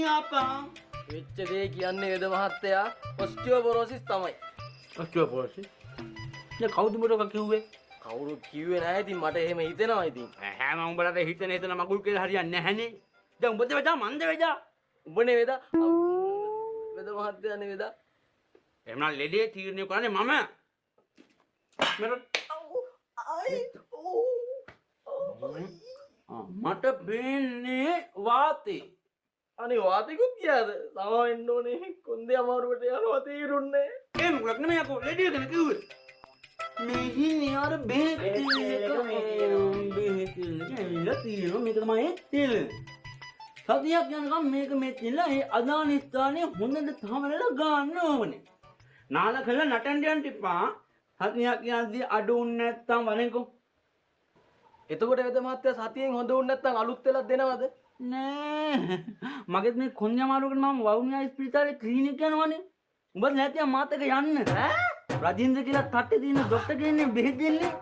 කියපන්. වෙච්ච දේ කියන්නේ වේද මහත්තයා ඔස්ටියෝපොරොසිස් තමයි. ඔස්ටියෝපොරොසිස්? දැන් කවුද උඹට කිව්වේ? කවුරුත් කිව්වේ නැහැ. ඉතින් මට එහෙම හිතෙනවා ඉතින්. හැම උඹලට හිතන මගුල් කියලා හරියන්නේ නැහනේ. දැන් උඹද වෙදා මන්ද වෙදා? උඹනේ වේද? වේද මහත්තයානේ වේද? එහෙනම් ලෙඩේ තීරණය කරන්නේ මම. මට පේන්නේ වාතේ. අනේ වාතිකුත් ගියාද? සමාවෙන්න ඕනේ. කොන්දේ අමාරුවට යනවා තීරුන්නේ. ඒ මොකක් නෙමෙයි අකෝ ලෙඩේ ගැන කිව්වේ. මෙහි අර බෙහෙත් මේක තමයි තෙල්. සතියක් යනකම් මේක මෙච්චිලා ඒ අදාන ස්ථානයේ හොඳට තමලලා ගන්න ඕනේ. නාල කළා නටන්න යන්න තිබ්බා. සතියක් යනදී අඩුුන් නැත්තම් වරෙන්කෝ. එතකොට වේද මහත්තයා සතියෙන් හොඳ වුණ නැත්නම් අලුත් වෙලක් දෙනවද? නෑ. මගෙත් මේ කොන්්‍ය අමාරුවකට මම වවුනියා ස්පිරිතාලේ ක්ලිනික් යනවනේ. උඹත් නැතිව මාත් එක යන්න. රජින්ද්‍ර කියලා තට්ටේ තියෙන ડોක්ටර් කෙනෙක් බෙහෙත් දෙන්නේ.